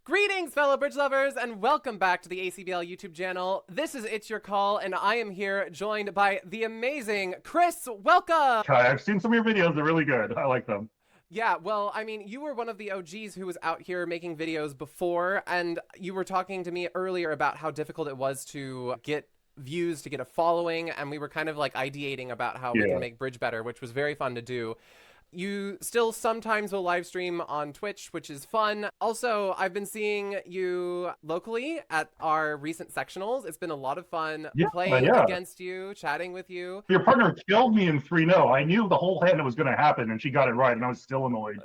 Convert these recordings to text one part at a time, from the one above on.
Greetings, fellow bridge lovers, and welcome back to the ACBL YouTube channel. This is It's Your Call, and I am here joined by the amazing Chris. Welcome! Hi, I've seen some of your videos. They're really good. I like them. Yeah, well, I mean, you were one of the OGs who was out here making videos before, and you were talking to me earlier about how difficult it was to get views, to get a following, and we were kind of like ideating about how we can Yeah. make bridge better, which was very fun to do. You still sometimes will live stream on Twitch, which is fun. Also, I've been seeing you locally at our recent sectionals. It's been a lot of fun Yeah, playing yeah. against you, chatting with you. Your partner killed me in 3-0. I knew the whole hand was going to happen, and she got it right, and I was still annoyed.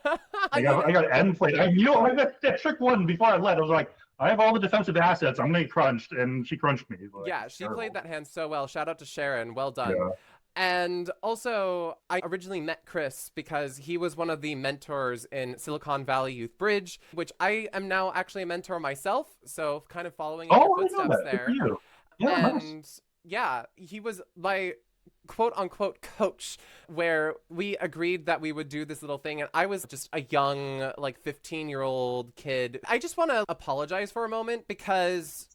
I mean, I got end played. I knew I got that trick one before I led. I was like, I have all the defensive assets. I'm going to get crunched, and she crunched me. Like, yeah, it's she terrible. played that hand so well. Shout out to Sharon. Well done. Yeah. And also, I originally met Chris because he was one of the mentors in Silicon Valley Youth Bridge, which I am now actually a mentor myself. So kind of following in your Oh, I know footsteps that. Good for there. you. Yeah, nice. And yeah, he was my quote unquote coach, where we agreed that we would do this little thing. And I was just a young, like 15-year-old kid. I just want to apologize for a moment because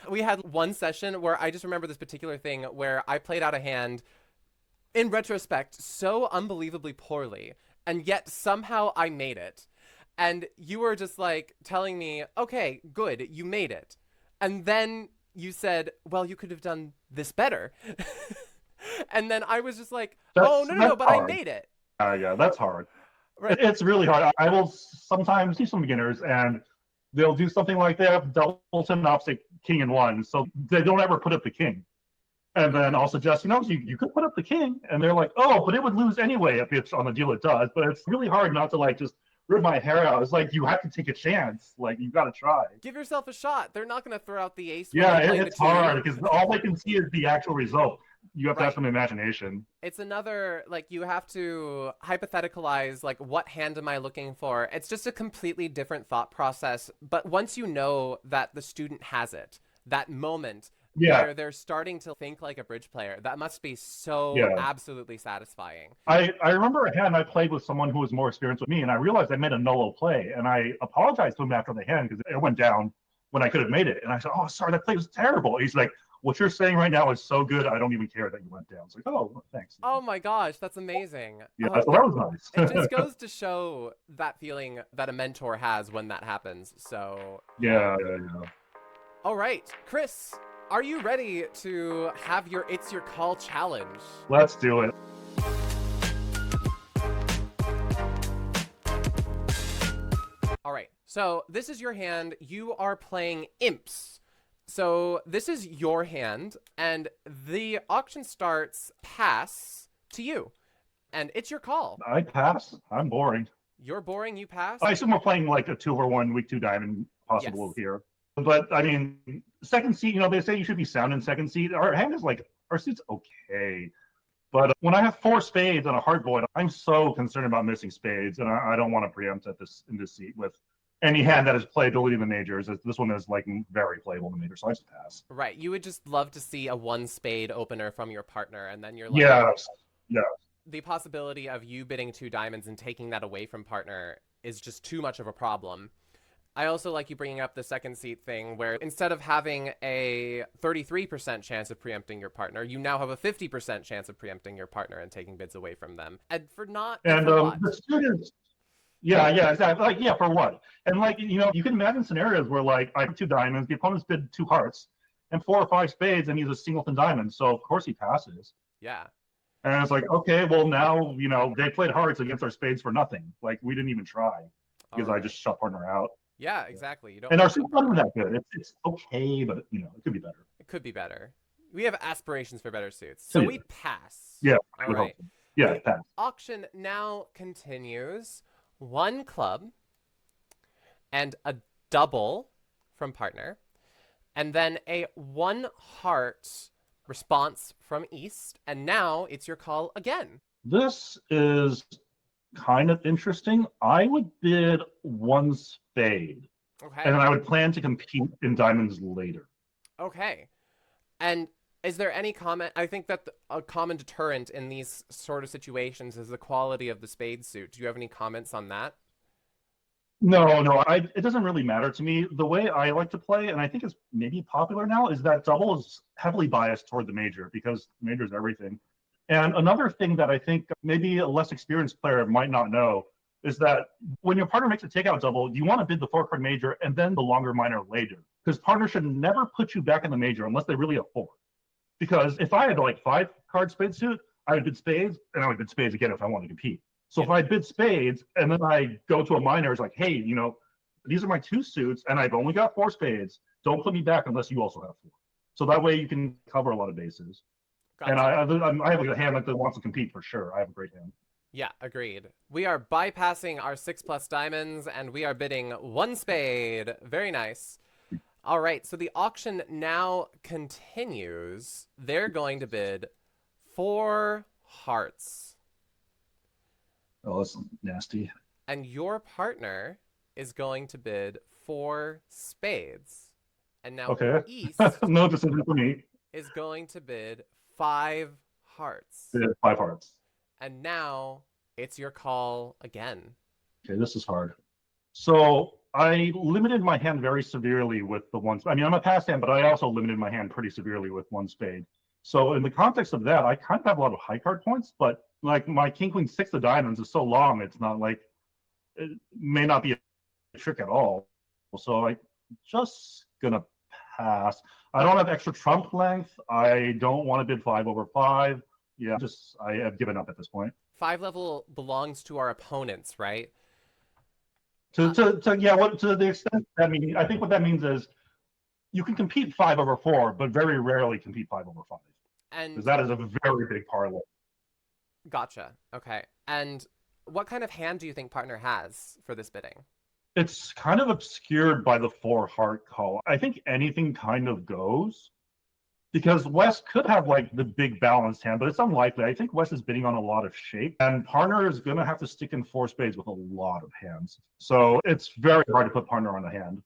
we had one session where I just remember this particular thing where I played out a hand in retrospect so unbelievably poorly, and yet somehow I made it. And you were just like telling me, okay, good, you made it. And then you said, well, you could have done this better. And then I was just like, oh, no, That's but I hard. made it. Yeah, that's hard. Right. It's really hard. I will sometimes see some beginners, and they'll do something like they have Doubleton opposite king and one, so they don't ever put up the king. And then I'll suggest, you could put up the king, and they're like, oh, but it would lose anyway if it's on the deal it does. But it's really hard not to like just rip my hair out. It's like you have to take a chance. Like you got to try. Give yourself a shot. They're not going to throw out the ace when Yeah, you play it's the two. hard because all they can see is the actual result. You have to have Right. some imagination. It's another, like, you have to hypotheticalize, like, what hand am I looking for? It's just a completely different thought process. But once you know that the student has it, that moment Yeah, where they're starting to think like a bridge player, that must be so yeah. absolutely satisfying. I remember a hand I played with someone who was more experienced with me, and I realized I made a nolo play, and I apologized to him after the hand because it went down when I could have made it. And I said, "Oh, sorry, that play was terrible." He's like, "What you're saying right now is so good, I don't even care that you went down." It's like, "Oh, thanks." Oh my gosh, that's amazing. Yeah, Oh, so that was it nice. just goes to show that feeling that a mentor has when that happens. So, Yeah. all right, Chris, are you ready to have your It's Your Call challenge? Let's do it. All right, so this is your hand. You are playing imps. So this is your hand, and the auction starts pass to you, and it's your call. I pass. I'm boring. You're boring, you pass? I assume we're playing like a 2-over-1 week 2 diamond possible Yes. here. But I mean, second seat, they say you should be sound in second seat. Our hand is like, our seat's okay. But when I have 4 spades and a hard void, I'm so concerned about missing spades, and I don't want to preempt in this seat with any hand that has playability in the majors. This one is like very playable in the majors, so I just pass. Right, you would just love to see a one spade opener from your partner, and then you're like, Yes, yeah, the possibility of you bidding 2 diamonds and taking that away from partner is just too much of a problem. I also like you bringing up the second seat thing where instead of having a 33% chance of preempting your partner, you now have a 50% chance of preempting your partner and taking bids away from them. And for not, and and for what? the students. Yeah, exactly. Like, yeah, for what? And like, you can imagine scenarios where like I have 2 diamonds, the opponent's bid 2 hearts, and 4 or 5 spades, and he's a singleton diamond. So of course he passes. Yeah. And it's like, okay, well now they played hearts against our spades for nothing. Like we didn't even try because I just shut partner out. Yeah, exactly. You don't. And our suit's not even that good. It's okay, but it could be better. It could be better. We have aspirations for better suits, so Yeah. we pass. Yeah, I All would hope right. so. Yeah, The pass. auction now continues. 1 club and a double from partner, and then a 1 heart response from East, and now it's your call again. This is kind of interesting. I would bid 1 spade, Okay. and then I would plan to compete in diamonds later. Okay. And is there any comment? I think that a common deterrent in these sort of situations is the quality of the spade suit. Do you have any comments on that? No, it doesn't really matter to me. The way I like to play, and I think it's maybe popular now, is that double is heavily biased toward the major because major is everything. And another thing that I think maybe a less experienced player might not know is that when your partner makes a takeout double, you want to bid the 4 card major and then the longer minor later. Because partner should never put you back in the major unless they really afford. Because if I had like 5 card spade suit, I would bid spades and I would bid spades again if I wanted to compete. So if I bid spades and then I go to a minor, it's like, hey, these are my 2 suits and I've only got 4 spades. Don't put me back unless you also have 4. So that way you can cover a lot of bases. Gotcha. And I have a hand that wants to compete for sure. I have a great hand. Yeah, agreed. We are bypassing our 6+ diamonds and we are bidding 1 spade. Very nice. All right, so the auction now continues. They're going to bid 4 hearts. Oh, that's nasty. And your partner is going to bid 4 spades. And now East no decision for me. Is going to bid 5 hearts. Yeah, 5 hearts. And now it's your call again. Okay, this is hard. So I limited my hand very severely with the 1. I mean, I'm a pass hand, but I also limited my hand pretty severely with 1 spade. So in the context of that, I kind of have a lot of high card points, but like my king, queen, 6 of diamonds is so long, it's not like, it may not be a trick at all. So I just gonna pass. I don't have extra trump length. I don't want to bid 5/5. Yeah, I have given up at this point. 5 level belongs to our opponents, right? To the extent that means, I think what that means is you can compete 5/4, but very rarely compete 5/5. And because that is a very big parlay. Gotcha. Okay. And what kind of hand do you think partner has for this bidding? It's kind of obscured by the 4 heart call. I think anything kind of goes. Because West could have like the big balanced hand, but it's unlikely. I think West is bidding on a lot of shape, and partner is going to have to stick in 4 spades with a lot of hands. So it's very hard to put partner on the hand.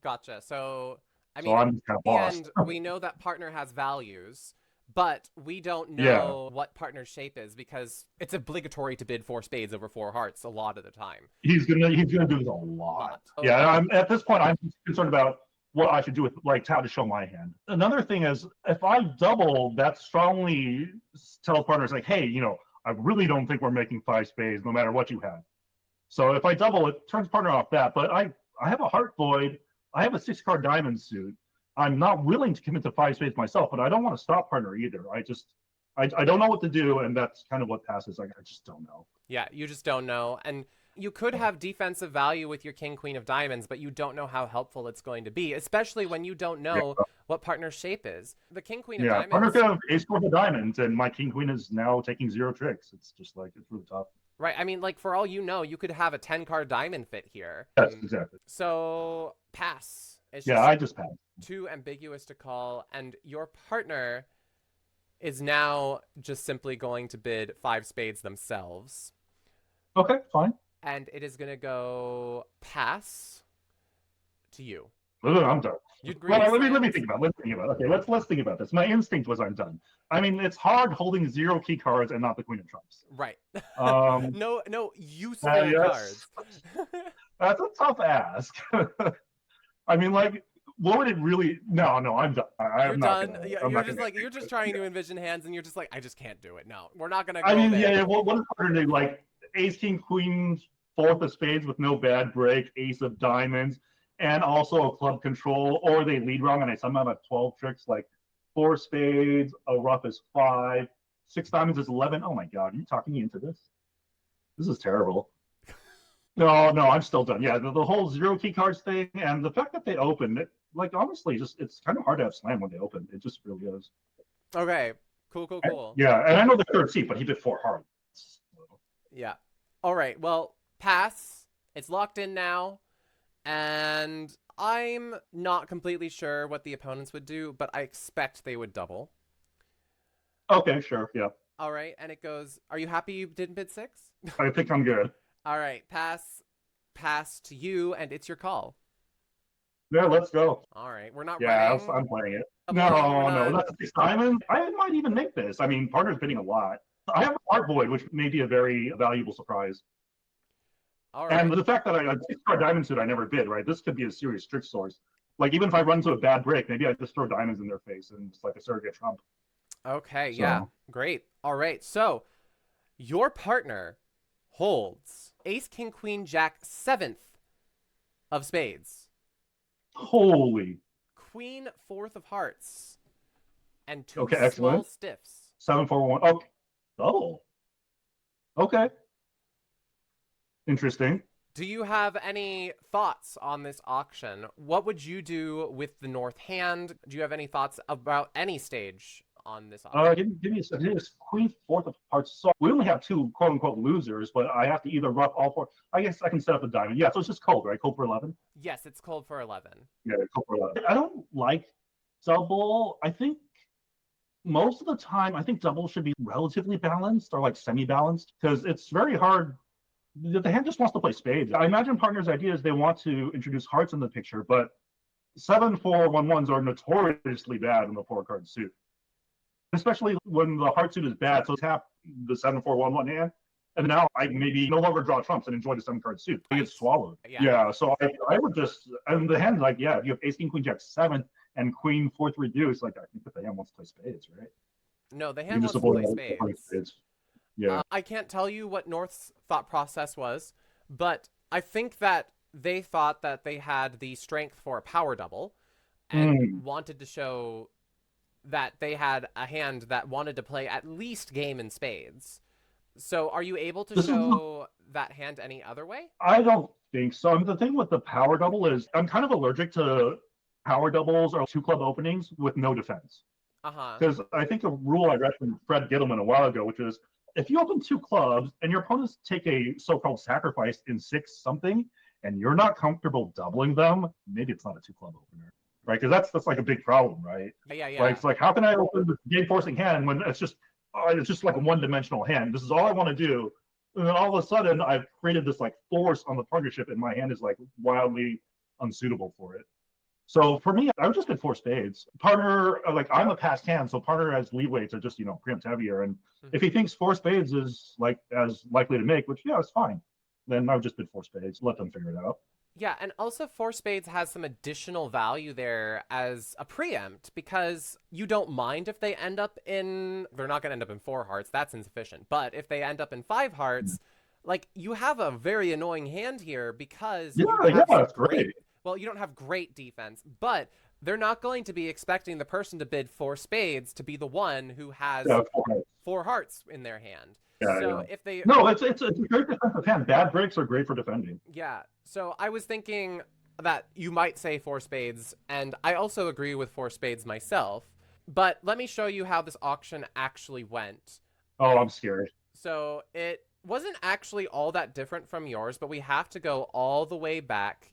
Gotcha. So I mean, I'm kind of lost. And we know that partner has values, but we don't know what partner's shape is because it's obligatory to bid 4 spades over 4 hearts a lot of the time. He's gonna do this a lot. Yeah, at this point, I'm concerned about what I should do with like how to show my hand. Another thing is if I double, that strongly tells partners like, hey, I really don't think we're making 5 spades no matter what you have. So if I double, it turns partner off that. But I have a heart void. I have a 6-card diamond suit. I'm not willing to commit to 5 spades myself, but I don't want to stop partner either. I don't know what to do, and that's kind of what passes. I just don't know. Yeah, you just don't know. And you could have defensive value with your king, queen of diamonds, but you don't know how helpful it's going to be, especially when you don't know what partner's shape is. The king, queen of diamonds. Partner could have ace four of diamonds, and my king, queen is now taking 0 tricks. It's just like, it's really tough. Right. I mean, like, for all you know, you could have a 10-card diamond fit here. Yes, exactly. So, pass. It's I just passed. Too ambiguous to call, and your partner is now just simply going to bid 5 spades themselves. Okay, fine. And it is going to go pass to you. I'm done. Let me think about it. Okay, let's think about this. My instinct was I'm done. I mean, it's hard holding 0 key cards and not the queen of trumps. Right. No useful cards. That's a tough ask. I mean, like, what would it really? No, I'm done. You're done. You're just trying to envision hands, and you're just like, I just can't do it. No, we're not gonna. There. What is harder to like? Ace, king, queen, 4th of spades with no bad break, ace of diamonds, and also a club control, or they lead wrong, and I somehow have 12 tricks like 4 spades, a rough is 5, 6 diamonds is 11. Oh my God, are you talking me into this? This is terrible. No, I'm still done. Yeah, the whole 0 key cards thing, and the fact that they open, like, honestly, it's kind of hard to have slam when they open. It just really is. Okay, cool. And I know the 3rd seat, but he did 4 hearts. Yeah. All right. Well, pass. It's locked in now. And I'm not completely sure what the opponents would do, but I expect they would double. Okay, sure. Yeah. All right. And it goes, are you happy you didn't bid 6? I think I'm good. All right. Pass to you, and it's your call. Yeah, let's go. All right. We're not running. Yeah, I'm playing it. No. That's 6 diamonds. I might even make this. I mean, partner's bidding a lot. I have a heart void, which may be a very valuable surprise. All And right. the fact that I throw a diamond suit, I never bid, right? This could be a serious trick source. Like even if I run into a bad break, maybe I just throw diamonds in their face and just like a surrogate trump. Okay, yeah. So Great. All right. So, your partner holds ace, king, queen, jack, seventh of spades, holy. queen, fourth of hearts, and two Okay, small excellent. stiffs. 741. Oh, double. Okay, interesting. Do you have any thoughts on this auction? What would you do with the north hand? Do you have any thoughts about any stage on this auction? Give me a second. It is queen fourth of hearts. So we only have two quote unquote losers, but I have to either ruff all four. I guess I can set up a diamond. Yeah, so it's just cold, right? Cold for 11. Yes, it's cold for 11. Yeah, cold for 11. I don't like double. I think most of the time, I think double should be relatively balanced or like semi-balanced because it's very hard. The hand just wants to play spades. I imagine partners' idea is they want to introduce hearts in the picture, but 7-4-1-1s are notoriously bad in the four card suit, especially when the heart suit is bad. So tap the 7-4-1-1 hand, and now I maybe no longer draw trumps and enjoy the seven card suit. It Right. gets swallowed. Yeah. Yeah. So I would just, and the hand's like, yeah, if you have ace, king, queen, jack, seventh, and queen, fourth reduced, like I think that the hand wants to play spades, right? No, the You hand can just wants to avoid play all the spades. spades. Yeah. I can't tell you what North's thought process was, but I think that they thought that they had the strength for a power double and wanted to show that they had a hand that wanted to play at least game in spades. So are you able to This is show that hand any other way? I don't think so. The thing with the power double is I'm kind of allergic to power doubles or two club openings with no defense. Uh-huh. Because I think a rule I read from Fred Gittleman a while ago, which is if you open two clubs and your opponents take a so-called sacrifice in six something, and you're not comfortable doubling them, maybe it's not a two club opener, right? Because that's like a big problem, right? Yeah, Like yeah. it's like how can I open the game forcing hand when it's just like a one dimensional hand? This is all I want to do, and then all of a sudden I've created this like force on the partnership, and my hand is like wildly unsuitable for it. So for me, I would just get four spades. Partner, like I'm a passed hand, so partner has leeway to just preempt heavier. And if he thinks four spades is like as likely to make, which yeah, it's fine, then I would just bid four spades. Let them figure it out. Yeah, and also four spades has some additional value there as a preempt because you don't mind if they end up in, they're not going to end up in four hearts, that's insufficient. But if they end up in five hearts, like you have a very annoying hand here because Yeah, you have yeah, it's great. well, you don't have great defense, but they're not going to be expecting the person to bid four spades to be the one who has Yeah, four hearts in their hand. yeah, So yeah. if they No, it's a great defensive hand. Bad breaks are great for defending. yeah. So I was thinking that you might say four spades, and I also agree with four spades myself. But let me show you how this auction actually went. Oh, I'm scared. So it wasn't actually all that different from yours, but we have to go all the way back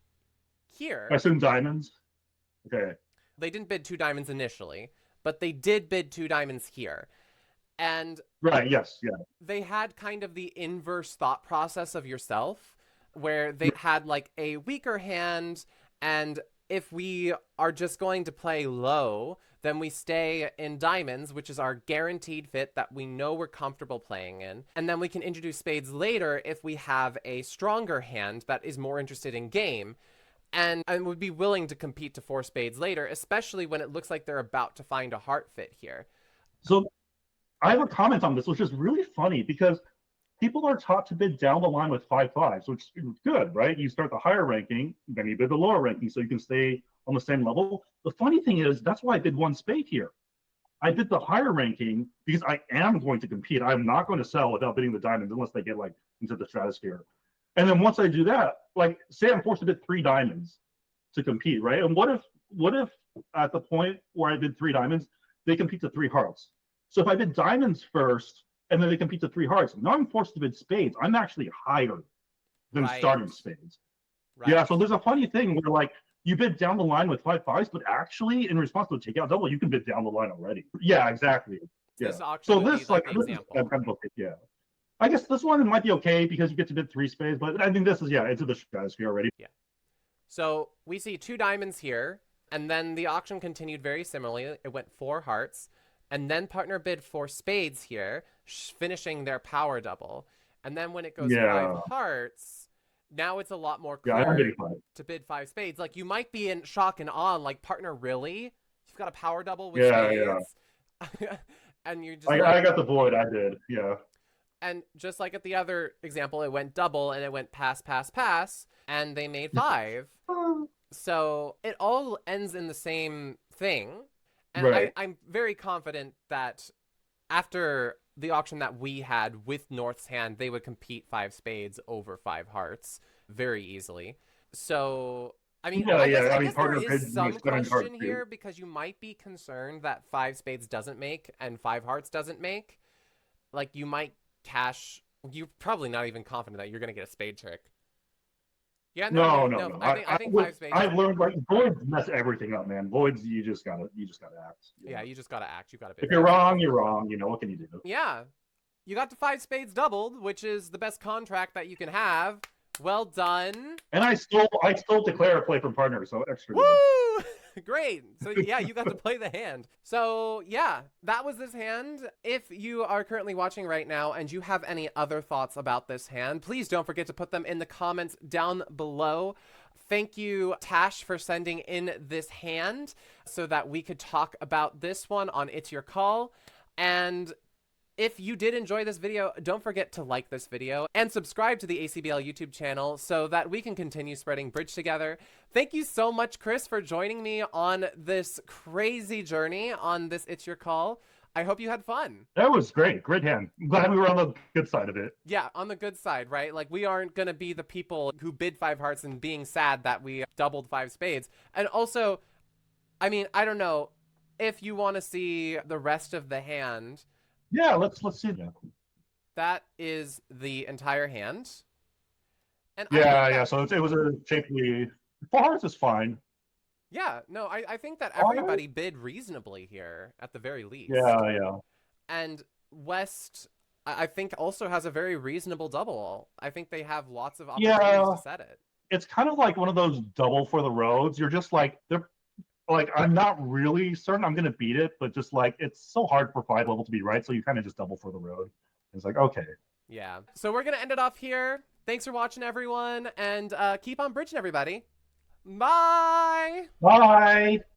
here. I assume diamonds. Okay. They didn't bid two diamonds initially, but they did bid two diamonds here. And Right. Yes. Yeah. they had kind of the inverse thought process of yourself, where they had like a weaker hand, and if we are just going to play low, then we stay in diamonds, which is our guaranteed fit that we know we're comfortable playing in. And then we can introduce spades later if we have a stronger hand that is more interested in game. And would be willing to compete to four spades later, especially when it looks like they're about to find a heart fit here. So I have a comment on this, which is really funny because people are taught to bid down the line with 5-5s, which is good, right? You start the higher ranking, then you bid the lower ranking so you can stay on the same level. The funny thing is, that's why I bid one spade here. I bid the higher ranking because I am going to compete. I'm not going to sell without bidding the diamonds unless they get like into the stratosphere. And then once I do that, like say I'm forced to bid three diamonds to compete, right? And what if at the point where I bid three diamonds, they compete to three hearts? So if I bid diamonds first and then they compete to three hearts, now I'm forced to bid spades. I'm actually higher than Right. starting spades. Right. Yeah, so there's a funny thing where like you bid down the line with 5-5s, but actually in response to a takeout double, you can bid down the line already. Yeah, exactly. Yeah. This auction So would this be like like the this is example. kind of okay, yeah. I guess this one might be okay because you get to bid three spades, but I think this is into the stratosphere already. Yeah. So we see two diamonds here, and then the auction continued very similarly. It went four hearts, and then partner bid four spades here, finishing their power double. And then when it goes Yeah. five hearts, Now it's a lot more Yeah, I'm clear getting five. to bid five spades. Like, you might be in shock and awe, like, partner, really? You've got a power double with Yeah, yeah. spades? And you're just like, I got the void. I did. Yeah. and just like at the other example, it went double and it went pass, pass, pass, and they made five. So it all ends in the same thing. And Right. I'm very confident that after the auction that we had with North's hand, they would compete five spades over five hearts very easily. So, I mean, Yeah, yeah. I I mean, guess there partner is bid some my seven cards question too. here because you might be concerned that five spades doesn't make and five hearts doesn't make. Like, you might cash. You're probably not even confident that you're going to get a spade trick. Yeah, No, no, no. no. I think five spades. I've learned like voids mess everything up, man. Voids, you just gotta act. You Yeah, know? you just got to act. You got to bid If you're five wrong, spades. you're wrong. You know what can you do? Yeah. You got the five spades doubled, which is the best contract that you can have. Well done. And I still declare a play from partner, so extra good. Woo! Great. So, yeah, you got to play the hand. So, yeah, that was this hand. If you are currently watching right now and you have any other thoughts about this hand, please don't forget to put them in the comments down below. Thank you, Tash, for sending in this hand so that we could talk about this one on It's Your Call. And if you did enjoy this video, don't forget to like this video and subscribe to the ACBL YouTube channel so that we can continue spreading bridge together. Thank you so much, Chris, for joining me on this crazy journey on this It's Your Call. I hope you had fun. That was great. Great hand. I'm glad we were on the good side of it. Yeah, on the good side, right? Like, we aren't going to be the people who bid five hearts and being sad that we doubled five spades. And also, I mean, I don't know if you want to see the rest of the hand. Yeah, let's see that. That is the entire hand. And Yeah, yeah. So it was a shapely. Four hearts is fine. yeah, no, I think that All right. everybody bid reasonably here at the very least. Yeah, yeah. And West, I think, also has a very reasonable double. I think they have lots of opportunities to set it. It's kind of like one of those double for the roads. You're just like they're like I'm not really certain I'm gonna beat it, but just like it's so hard for five level to be right, so you kind of just double for the road. It's like okay. Yeah. So we're gonna end it off here. Thanks for watching, everyone, and keep on bridging, everybody. Bye. Bye.